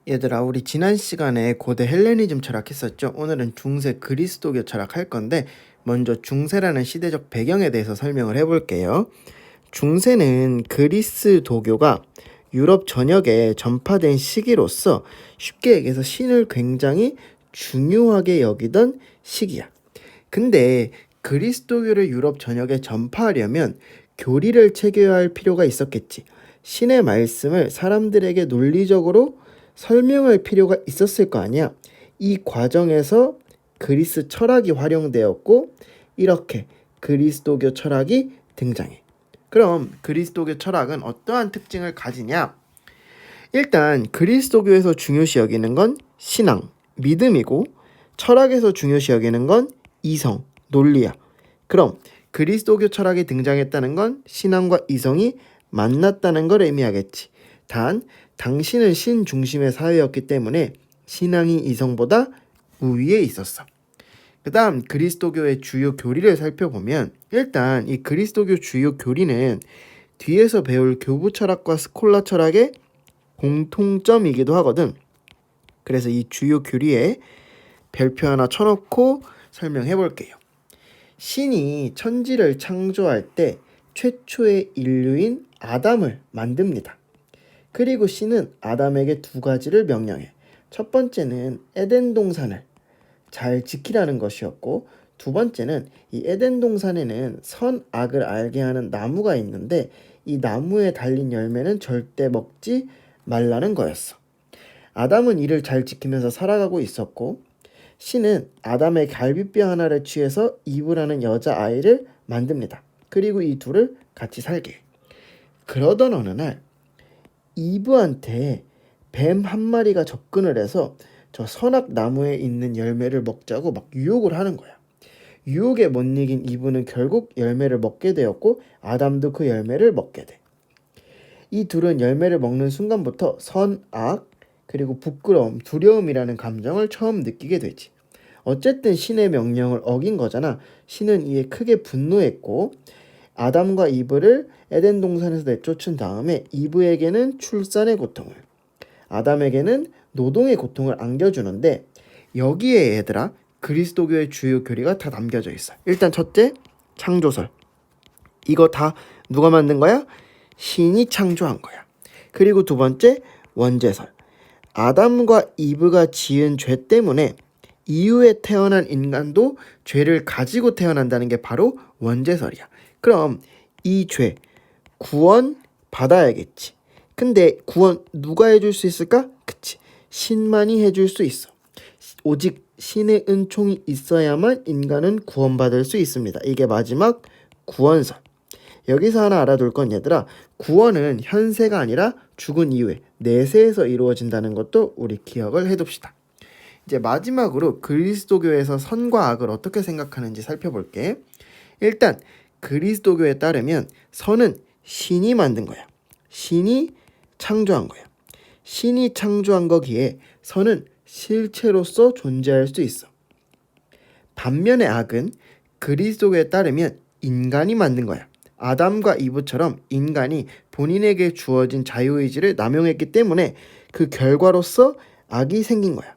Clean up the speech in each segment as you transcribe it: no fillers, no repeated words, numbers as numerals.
얘들아, 우리 지난 시간에 고대 헬레니즘 철학했었죠. 오늘은 중세 그리스도교 철학할 건데 먼저 중세라는 시대적 배경에 대해서 설명을 해볼게요. 중세는 그리스도교가 유럽 전역에 전파된 시기로서 쉽게 얘기해서 신을 굉장히 중요하게 여기던 시기야. 근데 그리스도교를 유럽 전역에 전파하려면 교리를 체계화할 할 필요가 있었겠지. 신의 말씀을 사람들에게 논리적으로 설명할 필요가 있었을 거 아니야. 이 과정에서 그리스 철학이 활용되었고 이렇게 그리스도교 철학이 등장해. 그럼 그리스도교 철학은 어떠한 특징을 가지냐? 일단 그리스도교에서 중요시 여기는 건 신앙, 믿음이고 철학에서 중요시 여기는 건 이성, 논리야. 그럼 그리스도교 철학이 등장했다는 건 신앙과 이성이 만났다는 걸 의미하겠지. 단 당신은 신 중심의 사회였기 때문에 신앙이 이성보다 우위에 있었어. 그 다음 그리스도교의 주요 교리를 살펴보면 일단 이 그리스도교 주요 교리는 뒤에서 배울 교부 철학과 스콜라 철학의 공통점이기도 하거든. 그래서 이 주요 교리에 별표 하나 쳐놓고 설명해 볼게요. 신이 천지를 창조할 때 최초의 인류인 아담을 만듭니다. 그리고 신은 아담에게 두 가지를 명령해. 첫 번째는 에덴 동산을 잘 지키라는 것이었고 두 번째는 이 에덴 동산에는 선악을 알게 하는 나무가 있는데 이 나무에 달린 열매는 절대 먹지 말라는 거였어. 아담은 이를 잘 지키면서 살아가고 있었고 신은 아담의 갈비뼈 하나를 취해서 이브라는 여자아이를 만듭니다. 그리고 이 둘을 같이 살게 해. 그러던 어느 날 이브한테 뱀 한 마리가 접근을 해서 저 선악 나무에 있는 열매를 먹자고 막 유혹을 하는 거야. 유혹에 못 이긴 이브는 결국 열매를 먹게 되었고 아담도 그 열매를 먹게 돼. 이 둘은 열매를 먹는 순간부터 선악 그리고 부끄러움, 두려움이라는 감정을 처음 느끼게 되지. 어쨌든 신의 명령을 어긴 거잖아. 신은 이에 크게 분노했고 아담과 이브를 에덴 동산에서 내쫓은 다음에 이브에게는 출산의 고통을, 아담에게는 노동의 고통을 안겨주는데 여기에 얘들아 그리스도교의 주요 교리가 다 남겨져 있어. 일단 첫째, 창조설. 이거 다 누가 만든 거야? 신이 창조한 거야. 그리고 두 번째, 원죄설. 아담과 이브가 지은 죄 때문에 이후에 태어난 인간도 죄를 가지고 태어난다는 게 바로 원죄설이야. 그럼 이 죄 구원 받아야겠지. 근데 구원 누가 해줄 수 있을까? 그치. 신만이 해줄 수 있어. 오직 신의 은총이 있어야만 인간은 구원받을 수 있습니다. 이게 마지막 구원설. 여기서 하나 알아둘 건 얘들아, 구원은 현세가 아니라 죽은 이후에 내세에서 이루어진다는 것도 우리 기억을 해둡시다. 이제 마지막으로 그리스도교에서 선과 악을 어떻게 생각하는지 살펴볼게. 일단 그리스도교에 따르면 선은 신이 만든 거야. 신이 창조한 거야. 신이 창조한 거기에 선은 실체로서 존재할 수 있어. 반면에 악은 그리스도교에 따르면 인간이 만든 거야. 아담과 이브처럼 인간이 본인에게 주어진 자유의지를 남용했기 때문에 그 결과로서 악이 생긴 거야.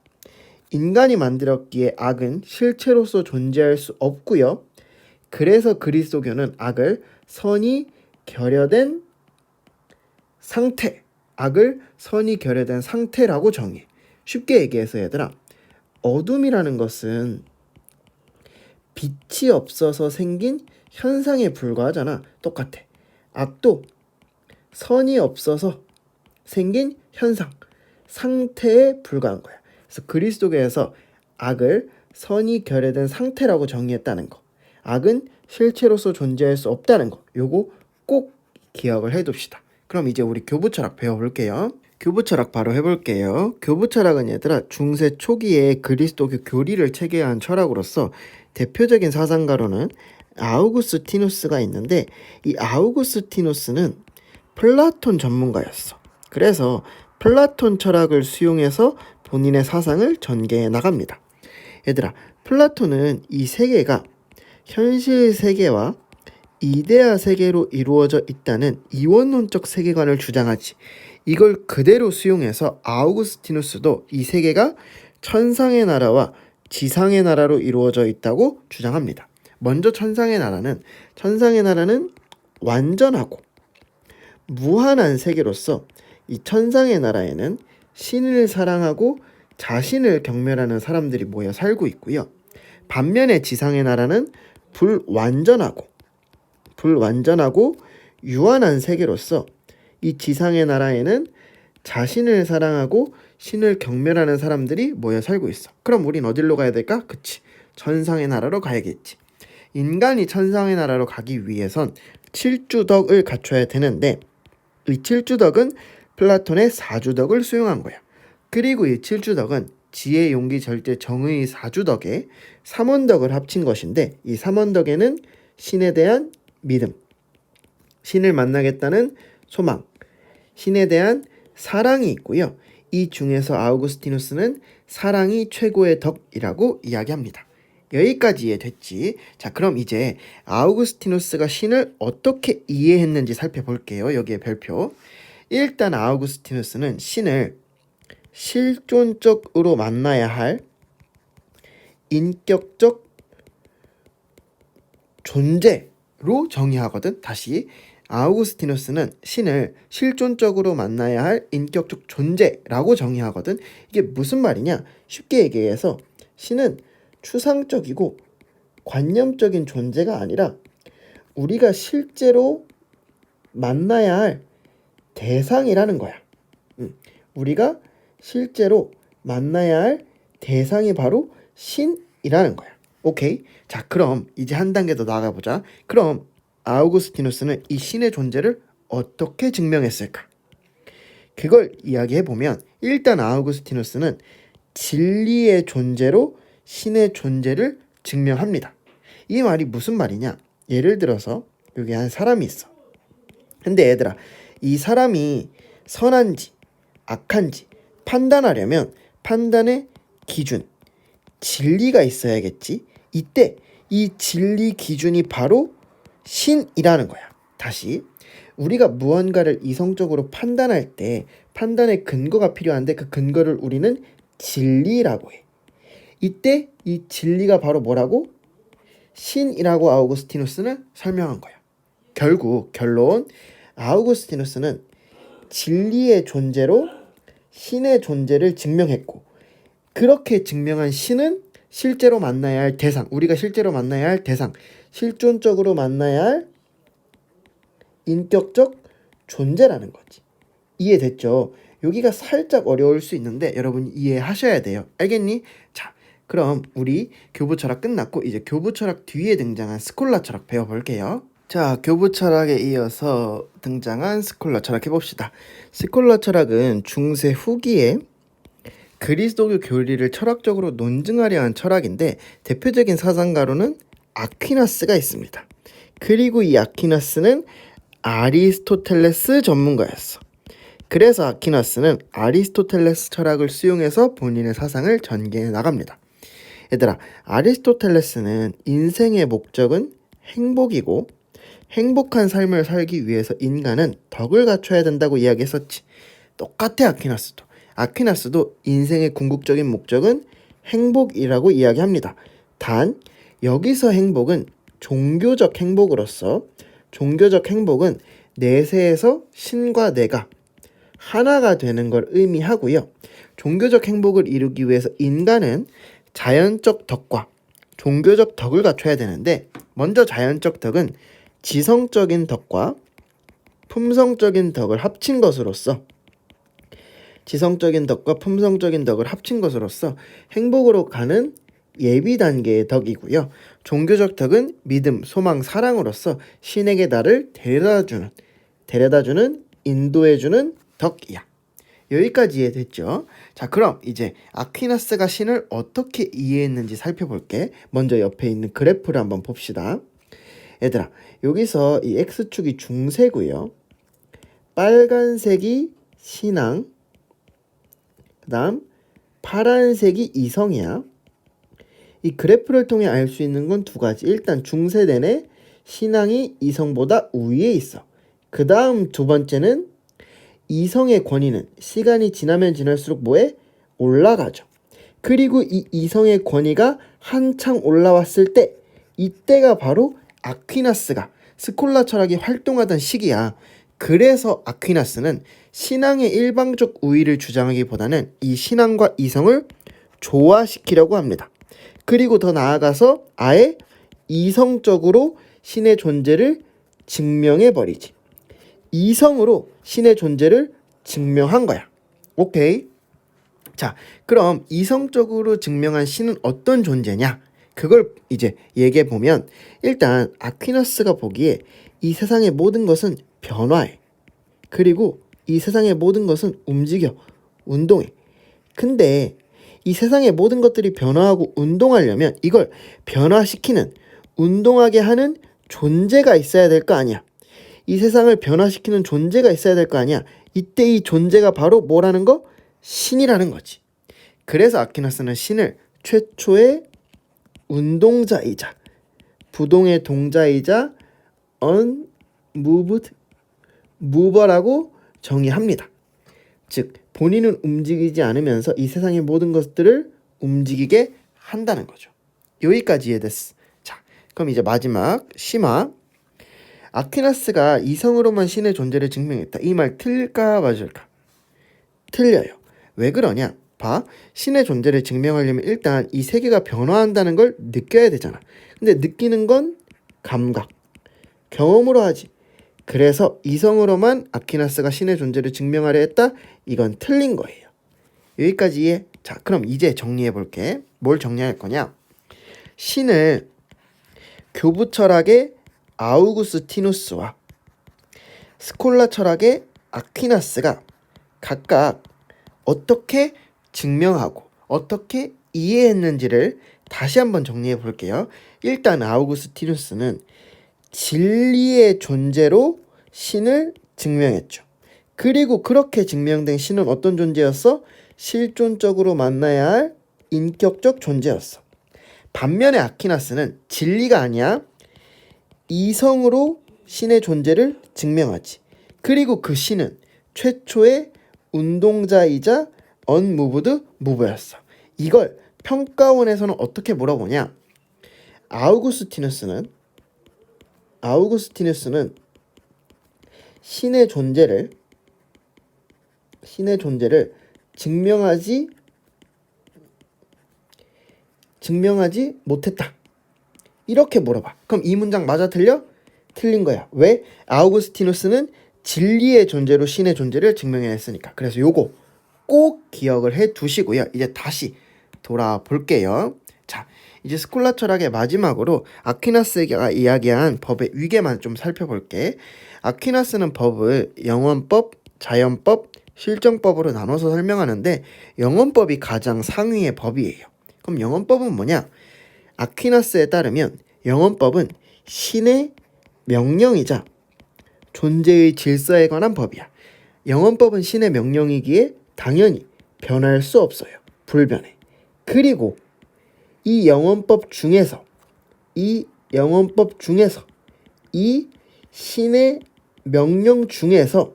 인간이 만들었기에 악은 실체로서 존재할 수 없고요. 그래서 그리스도교는 악을 선이 결여된 상태, 악을 선이 결여된 상태라고 정해. 쉽게 얘기해서 얘들아, 어둠이라는 것은 빛이 없어서 생긴 현상에 불과하잖아. 똑같아. 악도 선이 없어서 생긴 현상, 상태에 불과한 거야. 그래서 그리스도교에서 악을 선이 결여된 상태라고 정의했다는 거, 악은 실체로서 존재할 수 없다는 거, 요거 꼭 기억을 해둡시다. 그럼 이제 우리 교부철학 배워볼게요. 교부철학 바로 해볼게요. 교부철학은 얘들아 중세 초기에 그리스도교 교리를 체계화한 철학으로서 대표적인 사상가로는 아우구스티누스가 있는데 이 아우구스티누스는 플라톤 전문가였어. 그래서 플라톤 철학을 수용해서 본인의 사상을 전개해 나갑니다. 얘들아, 플라톤은 이 세계가 현실 세계와 이데아 세계로 이루어져 있다는 이원론적 세계관을 주장하지. 이걸 그대로 수용해서 아우구스티누스도 이 세계가 천상의 나라와 지상의 나라로 이루어져 있다고 주장합니다. 먼저 천상의 나라는 완전하고 무한한 세계로서 이 천상의 나라에는 신을 사랑하고 자신을 경멸하는 사람들이 모여 살고 있고요. 반면에 지상의 나라는 불완전하고 유한한 세계로서 이 지상의 나라에는 자신을 사랑하고 신을 경멸하는 사람들이 모여 살고 있어. 그럼 우린 어디로 가야 될까? 그치. 천상의 나라로 가야겠지. 인간이 천상의 나라로 가기 위해선 7주덕을 갖춰야 되는데 이 7주덕은 플라톤의 4주덕을 수용한 거야. 그리고 이 7주덕은 지혜, 용기, 절제, 정의 4주덕에 3원덕을 합친 것인데 이 3원덕에는 신에 대한 믿음, 신을 만나겠다는 소망, 신에 대한 사랑이 있고요. 이 중에서 아우구스티누스는 사랑이 최고의 덕이라고 이야기합니다. 여기까지 이해됐지? 자, 그럼 이제 아우구스티누스가 신을 어떻게 이해했는지 살펴볼게요. 여기에 별표. 일단 아우구스티누스는 신을 실존적으로 만나야 할 인격적 존재로 정의하거든. 다시 아우구스티누스는 신을 실존적으로 만나야 할 인격적 존재라고 정의하거든. 이게 무슨 말이냐? 쉽게 얘기해서 신은 추상적이고 관념적인 존재가 아니라 우리가 실제로 만나야 할 대상이라는 거야. 우리가 실제로 만나야 할 대상이 바로 신이라는 거야. 오케이? 자, 그럼 이제 한 단계 더 나가보자. 그럼 아우구스티누스는 이 신의 존재를 어떻게 증명했을까? 그걸 이야기해보면 일단 아우구스티누스는 진리의 존재로 신의 존재를 증명합니다. 이 말이 무슨 말이냐? 예를 들어서 여기 한 사람이 있어. 근데 얘들아, 이 사람이 선한지 악한지 판단하려면 판단의 기준, 진리가 있어야겠지. 이때 이 진리 기준이 바로 신이라는 거야. 다시, 우리가 무언가를 이성적으로 판단할 때 판단의 근거가 필요한데 그 근거를 우리는 진리라고 해. 이때 이 진리가 바로 뭐라고? 신이라고 아우구스티누스는 설명한 거야. 결론, 아우구스티누스는 진리의 존재로 신의 존재를 증명했고, 그렇게 증명한 신은 실제로 만나야 할 대상, 우리가 실제로 만나야 할 대상, 실존적으로 만나야 할 인격적 존재라는 거지. 이해됐죠? 여기가 살짝 어려울 수 있는데 여러분 이해하셔야 돼요. 알겠니? 자, 그럼 우리 교부 철학 끝났고 이제 교부 철학 뒤에 등장한 스콜라 철학 배워볼게요. 자, 교부 철학에 이어서 등장한 스콜라 철학 해봅시다. 스콜라 철학은 중세 후기에 그리스도교 교리를 철학적으로 논증하려 한 철학인데 대표적인 사상가로는 아퀴나스가 있습니다. 그리고 이 아퀴나스는 아리스토텔레스 전문가였어. 그래서 아퀴나스는 아리스토텔레스 철학을 수용해서 본인의 사상을 전개해 나갑니다. 얘들아, 아리스토텔레스는 인생의 목적은 행복이고 행복한 삶을 살기 위해서 인간은 덕을 갖춰야 된다고 이야기했었지. 똑같아 아퀴나스도. 아퀴나스도 인생의 궁극적인 목적은 행복이라고 이야기합니다. 단 여기서 행복은 종교적 행복으로서 종교적 행복은 내세에서 신과 내가 하나가 되는 걸 의미하고요. 종교적 행복을 이루기 위해서 인간은 자연적 덕과 종교적 덕을 갖춰야 되는데 먼저 자연적 덕은 지성적인 덕과 품성적인 덕을 합친 것으로서 행복으로 가는 예비 단계의 덕이고요. 종교적 덕은 믿음, 소망, 사랑으로서 신에게 나를 데려다주는 인도해주는 덕이야. 여기까지 이해됐죠? 자, 그럼 이제 아퀴나스가 신을 어떻게 이해했는지 살펴볼게. 먼저 옆에 있는 그래프를 한번 봅시다. 얘들아, 여기서 이 X축이 중세고요. 빨간색이 신앙, 그 다음 파란색이 이성이야. 이 그래프를 통해 알 수 있는 건 두 가지. 일단 중세 내내 신앙이 이성보다 우위에 있어. 그 다음 두 번째는 이성의 권위는 시간이 지나면 지날수록 뭐에? 올라가죠. 그리고 이 이성의 권위가 한창 올라왔을 때 이때가 바로 아퀴나스가 스콜라 철학이 활동하던 시기야. 그래서 아퀴나스는 신앙의 일방적 우위를 주장하기보다는 이 신앙과 이성을 조화시키려고 합니다. 그리고 더 나아가서 아예 이성적으로 신의 존재를 증명해버리지. 이성으로 신의 존재를 증명한 거야. 오케이. 자, 그럼 이성적으로 증명한 신은 어떤 존재냐? 그걸 이제 얘기해 보면 일단 아퀴나스가 보기에 이 세상의 모든 것은 변화해. 그리고 이 세상의 모든 것은 움직여. 운동해. 근데 이 세상의 모든 것들이 변화하고 운동하려면 이걸 변화시키는, 운동하게 하는 존재가 있어야 될 거 아니야. 이 세상을 변화시키는 존재가 있어야 될 거 아니야. 이때 이 존재가 바로 뭐라는 거? 신이라는 거지. 그래서 아퀴나스는 신을 최초의 운동자이자 부동의 동자이자 unmoved mover라고 정의합니다. 즉 본인은 움직이지 않으면서 이 세상의 모든 것들을 움직이게 한다는 거죠. 여기까지 이해됐어. 자, 그럼 이제 마지막 심화. 아퀴나스가 이성으로만 신의 존재를 증명했다. 이 말 틀릴까 맞을까? 틀려요. 왜 그러냐? 봐. 신의 존재를 증명하려면 일단 이 세계가 변화한다는 걸 느껴야 되잖아. 근데 느끼는 건 감각, 경험으로 하지. 그래서 이성으로만 아퀴나스가 신의 존재를 증명하려 했다? 이건 틀린 거예요. 여기까지 이해? 자, 그럼 이제 정리해 볼게. 뭘 정리할 거냐? 신을 교부 철학의 아우구스티누스와 스콜라 철학의 아퀴나스가 각각 어떻게 증명하고 어떻게 이해했는지를 다시 한번 정리해 볼게요. 일단 아우구스티누스는 진리의 존재로 신을 증명했죠. 그리고 그렇게 증명된 신은 어떤 존재였어? 실존적으로 만나야 할 인격적 존재였어. 반면에 아퀴나스는 진리가 아니야. 이성으로 신의 존재를 증명하지. 그리고 그 신은 최초의 운동자이자 unmoved mover였어. 이걸 평가원에서는 어떻게 물어보냐? 아우구스티누스는 신의 존재를 증명하지 못했다. 이렇게 물어봐. 그럼 이 문장 맞아 틀려? 틀린 거야. 왜? 아우구스티누스는 진리의 존재로 신의 존재를 증명했으니까. 그래서 요거 꼭 기억을 해 두시고요. 이제 다시 돌아볼게요. 자, 이제 스콜라 철학의 마지막으로 아퀴나스가 이야기한 법의 위계만 좀 살펴볼게. 아퀴나스는 법을 영원법, 자연법, 실정법으로 나눠서 설명하는데 영원법이 가장 상위의 법이에요. 그럼 영원법은 뭐냐? 아퀴나스에 따르면 영원법은 신의 명령이자 존재의 질서에 관한 법이야. 영원법은 신의 명령이기에 당연히 변할 수 없어요. 불변해. 그리고 이 영원법 중에서 이 신의 명령 중에서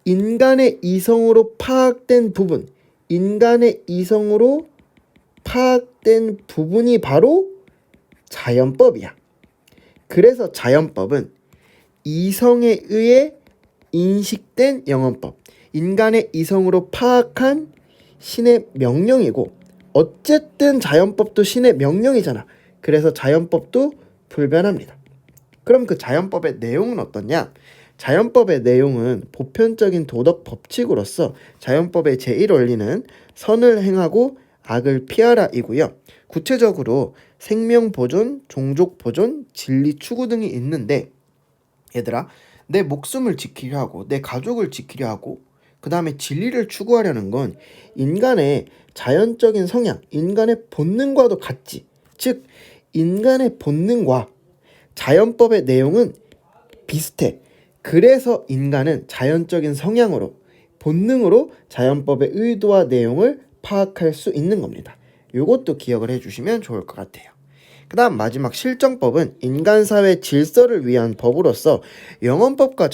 인간의 이성으로 파악된 부분이 바로 자연법이야. 그래서 자연법은 이성에 의해 인식된 영원법, 인간의 이성으로 파악한 신의 명령이고, 어쨌든 자연법도 신의 명령이잖아. 그래서 자연법도 불변합니다. 그럼 그 자연법의 내용은 어떠냐? 자연법의 내용은 보편적인 도덕 법칙으로서 자연법의 제1원리는 선을 행하고 악을 피하라 이고요. 구체적으로 생명 보존, 종족 보존, 진리 추구 등이 있는데, 얘들아, 내 목숨을 지키려 하고 내 가족을 지키려 하고 그 다음에 진리를 추구하려는 건 인간의 자연적인 성향, 인간의 본능과도 같지. 즉 인간의 본능과 자연법의 내용은 비슷해. 그래서 인간은 자연적인 성향으로, 본능으로 자연법의 의도와 내용을 파악할 수 있는 겁니다. 이것도 기억을 해주시면 좋을 것 같아요. 그 다음 마지막 실정법은 인간사회 질서를 위한 법으로서 영헌법과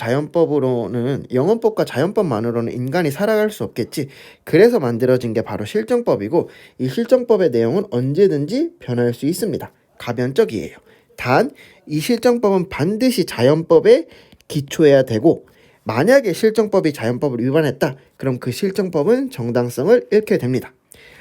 자연법만으로는 인간이 살아갈 수 없겠지. 그래서 만들어진 게 바로 실정법이고 이 실정법의 내용은 언제든지 변할 수 있습니다. 가변적이에요. 단 이 실정법은 반드시 자연법에 기초해야 되고 만약에 실정법이 자연법을 위반했다. 그럼 그 실정법은 정당성을 잃게 됩니다.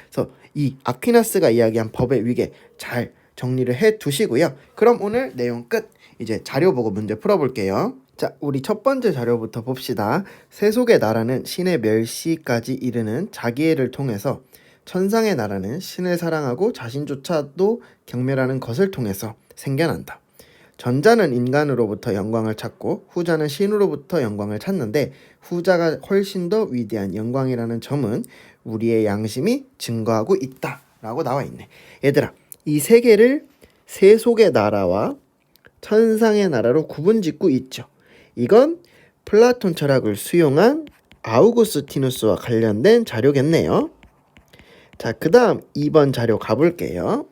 그래서 이 아퀴나스가 이야기한 법의 위계 잘 정리를 해 두시고요. 그럼 오늘 내용 끝. 이제 자료 보고 문제 풀어볼게요. 자, 우리 첫 번째 자료부터 봅시다. 세속의 나라는 신의 멸시까지 이르는 자기애를 통해서 천상의 나라는 신을 사랑하고 자신조차도 경멸하는 것을 통해서 생겨난다. 전자는 인간으로부터 영광을 찾고 후자는 신으로부터 영광을 찾는데 후자가 훨씬 더 위대한 영광이라는 점은 우리의 양심이 증거하고 있다 라고 나와 있네. 얘들아, 이 세 개를 세속의 나라와 천상의 나라로 구분짓고 있죠. 이건 플라톤 철학을 수용한 아우구스티누스와 관련된 자료겠네요. 자, 그 다음 2번 자료 가볼게요.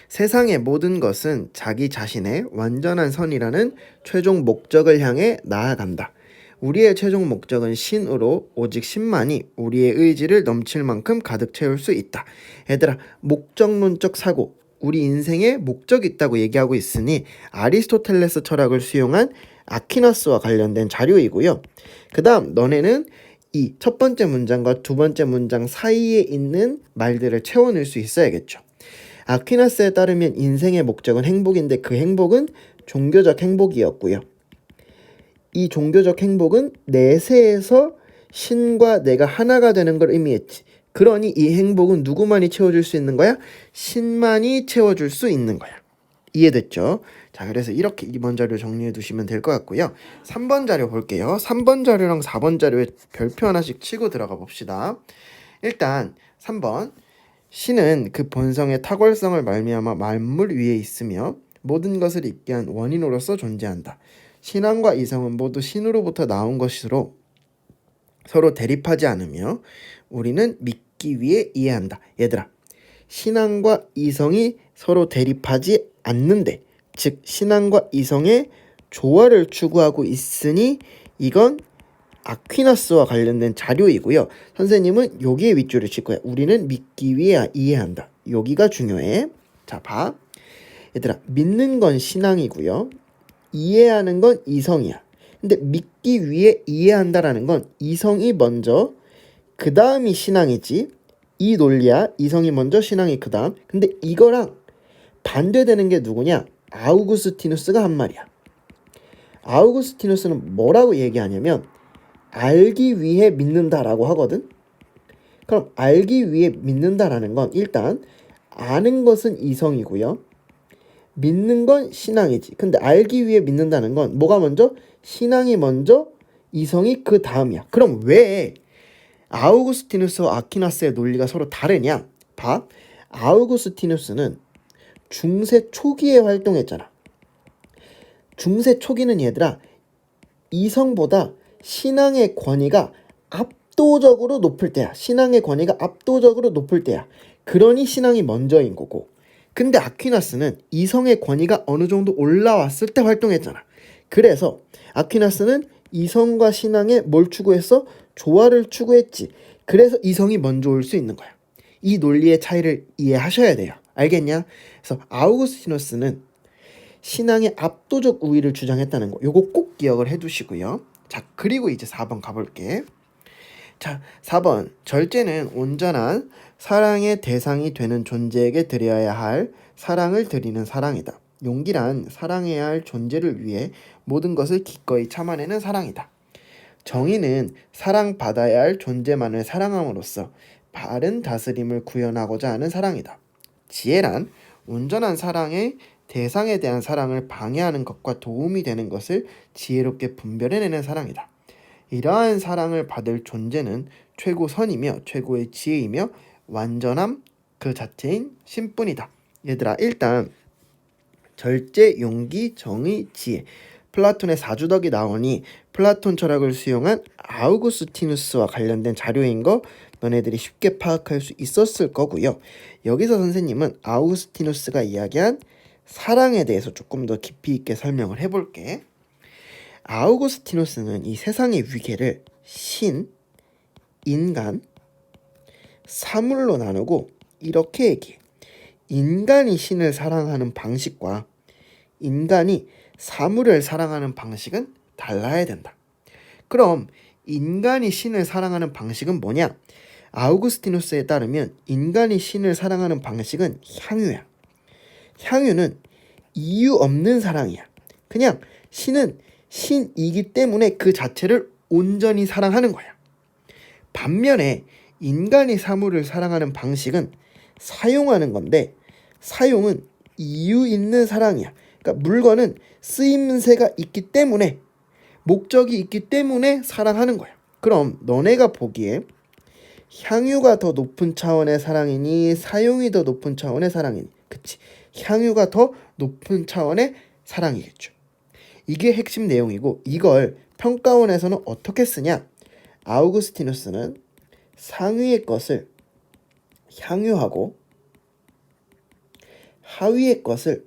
세상의 모든 것은 자기 자신의 완전한 선이라는 최종 목적을 향해 나아간다. 우리의 최종 목적은 신으로 오직 신만이 우리의 의지를 넘칠 만큼 가득 채울 수 있다. 얘들아, 목적론적 사고, 우리 인생에 목적이 있다고 얘기하고 있으니 아리스토텔레스 철학을 수용한 아퀴나스와 관련된 자료이고요. 그 다음 너네는 이 첫 번째 문장과 두 번째 문장 사이에 있는 말들을 채워넣을 수 있어야겠죠. 아퀴나스에 따르면 인생의 목적은 행복인데 그 행복은 종교적 행복이었고요. 이 종교적 행복은 내세에서 신과 내가 하나가 되는 걸 의미했지. 그러니 이 행복은 누구만이 채워줄 수 있는 거야? 신만이 채워줄 수 있는 거야. 이해됐죠? 자, 그래서 이렇게 2번 자료 정리해 두시면 될 것 같고요. 3번 자료 볼게요. 3번 자료랑 4번 자료에 별표 하나씩 치고 들어가 봅시다. 일단 3번 신은 그 본성의 탁월성을 말미암아 만물 위에 있으며 모든 것을 있게 한 원인으로서 존재한다. 신앙과 이성은 모두 신으로부터 나온 것으로 서로 대립하지 않으며 우리는 믿기 위해 이해한다. 얘들아, 신앙과 이성이 서로 대립하지 않는데, 즉 신앙과 이성의 조화를 추구하고 있으니 이건 아퀴나스와 관련된 자료이고요. 선생님은 여기에 윗줄을 칠 거야. 우리는 믿기 위해 이해한다. 여기가 중요해. 자, 봐. 얘들아, 믿는 건 신앙이고요. 이해하는 건 이성이야. 근데 믿기 위해 이해한다라는 건 이성이 먼저 그 다음이 신앙이지. 이 논리야. 이성이 먼저 신앙이 그 다음. 근데 이거랑 반대되는 게 누구냐? 아우구스티누스가 한 말이야. 아우구스티누스는 뭐라고 얘기하냐면 알기 위해 믿는다라고 하거든. 그럼 알기 위해 믿는다라는 건 일단 아는 것은 이성이고요. 믿는 건 신앙이지. 근데 알기 위해 믿는다는 건 뭐가 먼저? 신앙이 먼저, 이성이 그 다음이야. 그럼 왜 아우구스티누스와 아퀴나스의 논리가 서로 다르냐? 봐. 아우구스티누스는 중세 초기에 활동했잖아. 중세 초기는 얘들아, 이성보다 신앙의 권위가 압도적으로 높을 때야. 신앙의 권위가 압도적으로 높을 때야. 그러니 신앙이 먼저인 거고. 근데 아퀴나스는 이성의 권위가 어느 정도 올라왔을 때 활동했잖아. 그래서 아퀴나스는 이성과 신앙에 뭘 추구했어? 조화를 추구했지. 그래서 이성이 먼저 올 수 있는 거야. 이 논리의 차이를 이해하셔야 돼요. 알겠냐? 그래서 아우구스티누스는 신앙의 압도적 우위를 주장했다는 거. 요거 꼭 기억을 해두시고요. 자, 그리고 이제 4번 가볼게. 자, 4번. 절제는 온전한 사랑의 대상이 되는 존재에게 드려야 할 사랑을 드리는 사랑이다. 용기란 사랑해야 할 존재를 위해 모든 것을 기꺼이 참아내는 사랑이다. 정의는 사랑받아야 할 존재만을 사랑함으로써 바른 다스림을 구현하고자 하는 사랑이다. 지혜란 온전한 사랑의 대상에 대한 사랑을 방해하는 것과 도움이 되는 것을 지혜롭게 분별해내는 사랑이다. 이러한 사랑을 받을 존재는 최고선이며 최고의 지혜이며 완전함 그 자체인 신뿐이다. 얘들아, 일단 절제, 용기, 정의, 지혜. 플라톤의 사주덕이 나오니 플라톤 철학을 수용한 아우구스티누스와 관련된 자료인 거 너네들이 쉽게 파악할 수 있었을 거고요. 여기서 선생님은 아우구스티누스가 이야기한 사랑에 대해서 조금 더 깊이 있게 설명을 해볼게. 아우구스티누스는 이 세상의 위계를 신, 인간, 사물로 나누고 이렇게 얘기해. 인간이 신을 사랑하는 방식과 인간이 사물을 사랑하는 방식은 달라야 된다. 그럼 인간이 신을 사랑하는 방식은 뭐냐? 아우구스티누스에 따르면 인간이 신을 사랑하는 방식은 향유야. 향유는 이유 없는 사랑이야. 그냥 신은 신이기 때문에 그 자체를 온전히 사랑하는 거야. 반면에 인간이 사물을 사랑하는 방식은 사용하는 건데, 사용은 이유 있는 사랑이야. 그러니까 물건은 쓰임새가 있기 때문에, 목적이 있기 때문에 사랑하는 거야. 그럼 너네가 보기에 향유가 더 높은 차원의 사랑이니 사용이 더 높은 차원의 사랑이니? 그치, 향유가 더 높은 차원의 사랑이겠죠. 이게 핵심 내용이고, 이걸 평가원에서는 어떻게 쓰냐? 아우구스티누스는 상위의 것을 향유하고 하위의 것을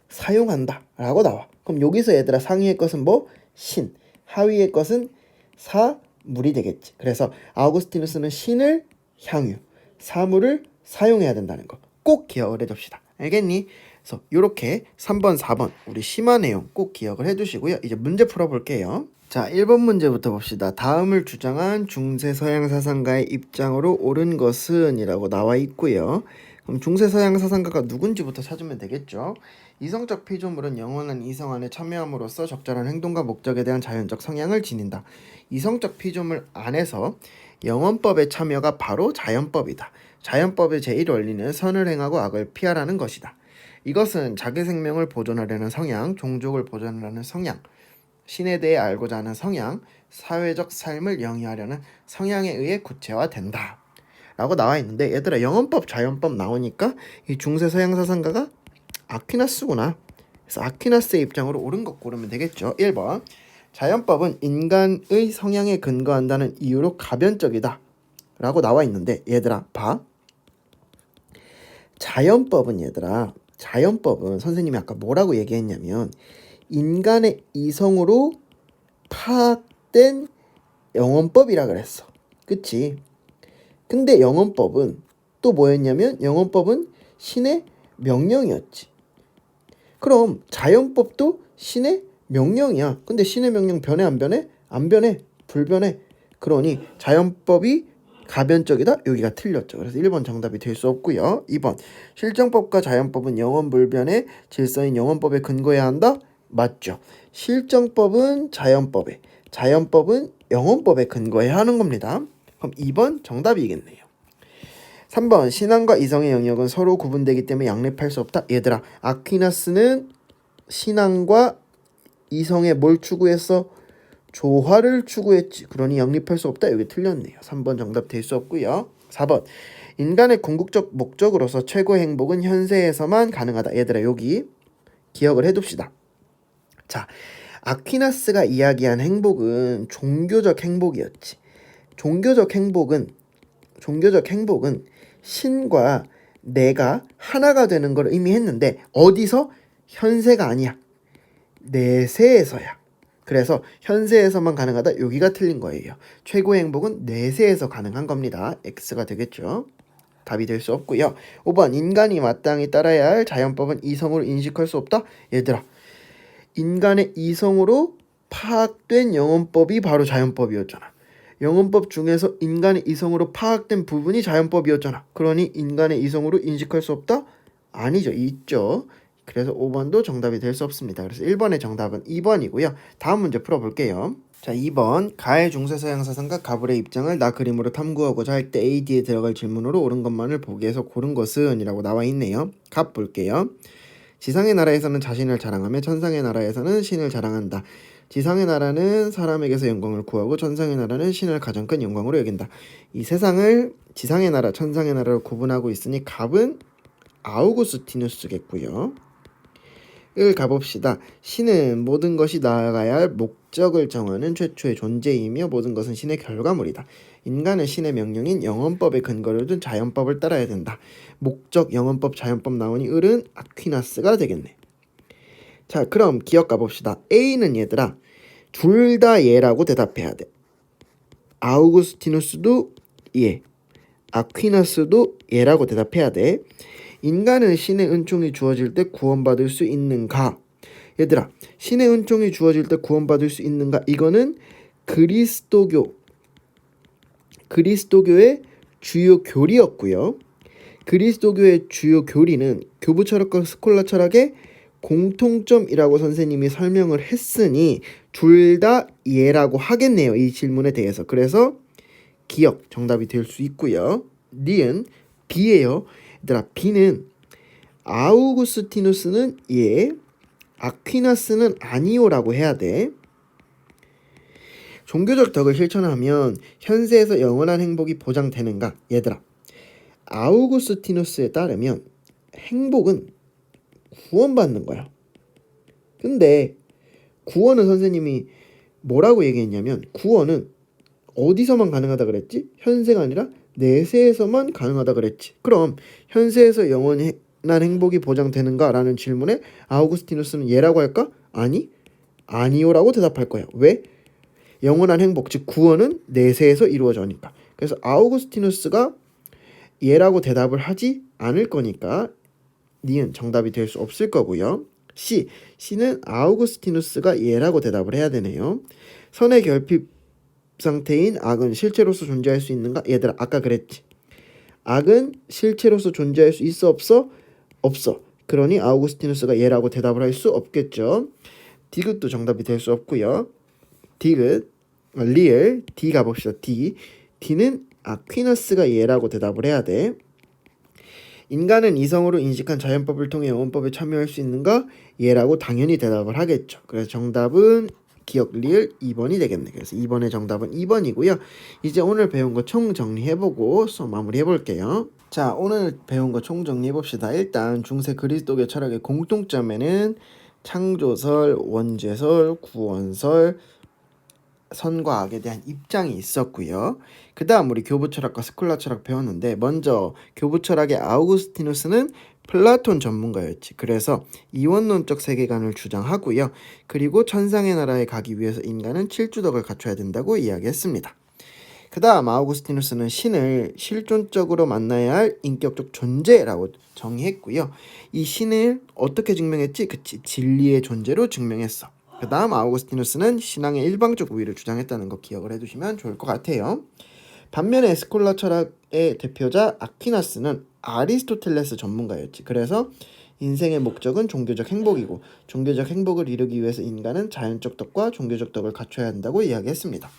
사용한다 라고 나와. 그럼 여기서 얘들아 상위의 것은 뭐? 신, 하위의 것은 사물이 되겠지. 그래서 아우구스티누스는 신을 향유, 사물을 사용해야 된다는 거 꼭 기억을 해둡시다. 알겠니? 그래서 이렇게 3번, 4번 우리 심화 내용 꼭 기억을 해두시고요. 이제 문제 풀어볼게요. 자, 1번 문제부터 봅시다. 다음을 주장한 중세 서양 사상가의 입장으로 옳은 것은 이라고 나와 있고요. 그럼 중세 서양 사상가가 누군지부터 찾으면 되겠죠. 이성적 피조물은 영원한 이성 안에 참여함으로써 적절한 행동과 목적에 대한 자연적 성향을 지닌다. 이성적 피조물 안에서 영원법의 참여가 바로 자연법이다. 자연법의 제1원리는 선을 행하고 악을 피하라는 것이다. 이것은 자기 생명을 보존하려는 성향, 종족을 보존하려는 성향, 신에 대해 알고자 하는 성향, 사회적 삶을 영위하려는 성향에 의해 구체화된다 라고 나와 있는데, 얘들아 영원법, 자연법 나오니까 이 중세 서양 사상가가 아퀴나스구나. 그래서 아퀴나스의 입장으로 옳은 것 고르면 되겠죠. 1번, 자연법은 인간의 성향에 근거한다는 이유로 가변적이다 라고 나와 있는데, 얘들아 봐. 자연법은 선생님이 아까 뭐라고 얘기했냐면 인간의 이성으로 파악된 영원법이라 그랬어. 그치? 근데 영원법은 또 뭐였냐면 영원법은 신의 명령이었지. 그럼 자연법도 신의 명령이야. 근데 신의 명령 변해 안 변해? 안 변해. 불변해. 그러니 자연법이 가변적이다? 여기가 틀렸죠. 그래서 1번 정답이 될 수 없고요. 2번, 실정법과 자연법은 영원불변의 질서인 영원법에 근거해야 한다? 맞죠. 실정법은 자연법에, 자연법은 영원법에 근거해야 하는 겁니다. 그럼 2번 정답이겠네요. 3번, 신앙과 이성의 영역은 서로 구분되기 때문에 양립할 수 없다. 얘들아, 아퀴나스는 신앙과 이성에 뭘 추구했어? 조화를 추구했지. 그러니 양립할 수 없다. 여기 틀렸네요. 3번 정답 될 수 없고요. 4번, 인간의 궁극적 목적으로서 최고의 행복은 현세에서만 가능하다. 얘들아 여기 기억을 해둡시다. 자, 아퀴나스가 이야기한 행복은 종교적 행복이었지. 종교적 행복은 신과 내가 하나가 되는 걸 의미했는데, 어디서? 현세가 아니야. 내세에서야. 그래서 현세에서만 가능하다. 여기가 틀린 거예요. 최고의 행복은 내세에서 가능한 겁니다. X가 되겠죠. 답이 될 수 없고요. 5번, 인간이 마땅히 따라야 할 자연법은 이성으로 인식할 수 없다. 얘들아, 인간의 이성으로 파악된 영원법이 바로 자연법이었잖아. 영원법 중에서 인간의 이성으로 파악된 부분이 자연법이었잖아. 그러니 인간의 이성으로 인식할 수 없다? 아니죠. 있죠. 그래서 5번도 정답이 될 수 없습니다. 그래서 1번의 정답은 2번이고요. 다음 문제 풀어볼게요. 자, 2번, 가의 중세서양 사상가 가불의 입장을 나 그림으로 탐구하고자 할 때 AD에 들어갈 질문으로 옳은 것만을 보기에서 고른 것은 이라고 나와 있네요. 갑 볼게요. 지상의 나라에서는 자신을 자랑하며 천상의 나라에서는 신을 자랑한다. 지상의 나라는 사람에게서 영광을 구하고 천상의 나라는 신을 가장 큰 영광으로 여긴다. 이 세상을 지상의 나라, 천상의 나라로 구분하고 있으니 갑은 아우구스티누스겠고요. 가봅시다. 신은 모든 것이 나아가야 할 목적을 정하는 최초의 존재이며 모든 것은 신의 결과물이다. 인간은 신의 명령인 영언법에 근거를 둔 자연법을 따라야 된다. 목적, 영언법, 자연법 나오니 을은 아퀴나스가 되겠네. 자, 그럼 기억 가봅시다. A는 얘들아 둘 다 예라고 대답해야 돼. 아우구스티누스도 예, 아퀴나스도 예라고 대답해야 돼. 인간은 신의 은총이 주어질 때 구원받을 수 있는가? 얘들아, 신의 은총이 주어질 때 구원받을 수 있는가? 이거는 그리스도교의 주요 교리였고요. 그리스도교의 주요 교리는 교부 철학과 스콜라 철학의 공통점이라고 선생님이 설명을 했으니 둘 다 예라고 하겠네요. 이 질문에 대해서. 그래서 기억 정답이 될 수 있고요. 니은 B예요. 얘들아, B는 아우구스티누스는 예, 아퀴나스는 아니오라고 해야 돼. 종교적 덕을 실천하면 현세에서 영원한 행복이 보장되는가? 얘들아, 아우구스티누스에 따르면 행복은 구원받는 거야. 근데 구원은 선생님이 뭐라고 얘기했냐면 구원은 어디서만 가능하다 그랬지? 현세가 아니라 내세에서만 가능하다 그랬지. 그럼 현세에서 영원한 행복이 보장되는가? 라는 질문에 아우구스티누스는 예라고 할까? 아니, 아니오라고 대답할 거야. 왜? 영원한 행복, 즉 구원은 내세에서 이루어져니까. 그래서 아우구스티누스가 예라고 대답을 하지 않을 거니까 니은 정답이 될 수 없을 거고요. C는 아우구스티누스가 예라고 대답을 해야 되네요. 선의 결핍 상태인 악은 실체로서 존재할 수 있는가? 얘들아, 아까 그랬지. 악은 실체로서 존재할 수 있어 없어? 없어. 그러니 아우구스티누스가 예라고 대답을 할 수 없겠죠. 디귿도 정답이 될 수 없고요. 디귿, 리을, D 가봅시다. D는 아퀴나스가 예라고 대답을 해야 돼. 인간은 이성으로 인식한 자연법을 통해 영원법에 참여할 수 있는가? 예라고 당연히 대답을 하겠죠. 그래서 정답은 기억 리을 2번이 되겠네. 그래서 2번의 정답은 2번이고요. 이제 오늘 배운 거 총 정리해보고 수업 마무리해볼게요. 자, 오늘 배운 거 총 정리해봅시다. 일단 중세 그리스도교 철학의 공통점에는 창조설, 원죄설, 구원설, 선과 악에 대한 입장이 있었고요. 그 다음 우리 교부 철학과 스콜라 철학 배웠는데 먼저 교부 철학의 아우구스티누스는 플라톤 전문가였지. 그래서 이원론적 세계관을 주장하고요. 그리고 천상의 나라에 가기 위해서 인간은 7주덕을 갖춰야 된다고 이야기했습니다. 그 다음 아우구스티누스는 신을 실존적으로 만나야 할 인격적 존재라고 정의했고요. 이 신을 어떻게 증명했지? 그치, 진리의 존재로 증명했어. 그 다음 아우구스티누스는 신앙의 일방적 우위를 주장했다는 거 기억을 해두시면 좋을 것 같아요. 반면에 스콜라 철학의 대표자 아퀴나스는 아리스토텔레스 전문가였지. 그래서 인생의 목적은 종교적 행복이고 종교적 행복을 이루기 위해서 인간은 자연적 덕과 종교적 덕을 갖춰야 한다고 이야기했습니다.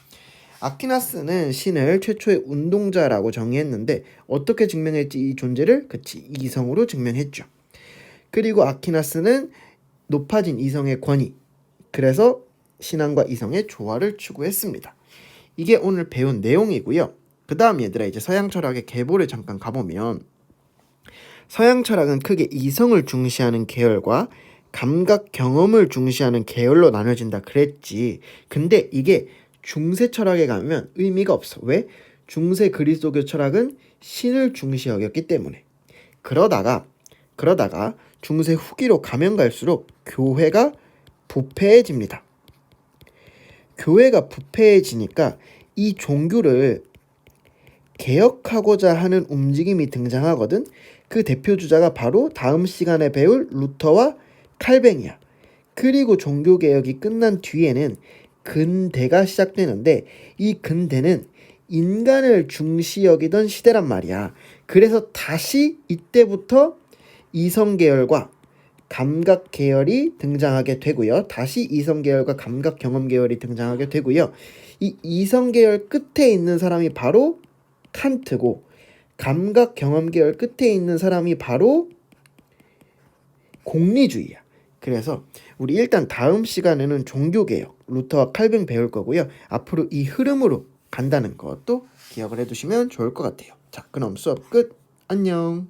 아퀴나스는 신을 최초의 운동자라고 정의했는데 어떻게 증명했지? 이 존재를? 그치, 이성으로 증명했죠. 그리고 아퀴나스는 높아진 이성의 권위, 그래서 신앙과 이성의 조화를 추구했습니다. 이게 오늘 배운 내용이고요. 그 다음 얘들아 이제 서양 철학의 계보를 잠깐 가보면 서양 철학은 크게 이성을 중시하는 계열과 감각 경험을 중시하는 계열로 나눠진다 그랬지. 근데 이게 중세 철학에 가면 의미가 없어. 왜? 중세 그리스도교 철학은 신을 중시 여겼기 때문에. 그러다가 중세 후기로 가면 갈수록 교회가 부패해집니다. 교회가 부패해지니까 이 종교를 개혁하고자 하는 움직임이 등장하거든. 그 대표주자가 바로 다음 시간에 배울 루터와 칼뱅이야. 그리고 종교개혁이 끝난 뒤에는 근대가 시작되는데 이 근대는 인간을 중시 여기던 시대란 말이야. 그래서 다시 이때부터 이성계열과 감각계열이 등장하게 되고요. 다시 이성계열과 감각경험계열이 등장하게 되고요. 이 이성계열 끝에 있는 사람이 바로 칸트고 감각경험계열 끝에 있는 사람이 바로 공리주의야. 그래서 우리 일단 다음 시간에는 종교개혁, 루터와 칼뱅 배울 거고요. 앞으로 이 흐름으로 간다는 것도 기억을 해두시면 좋을 것 같아요. 자, 그럼 수업 끝. 안녕.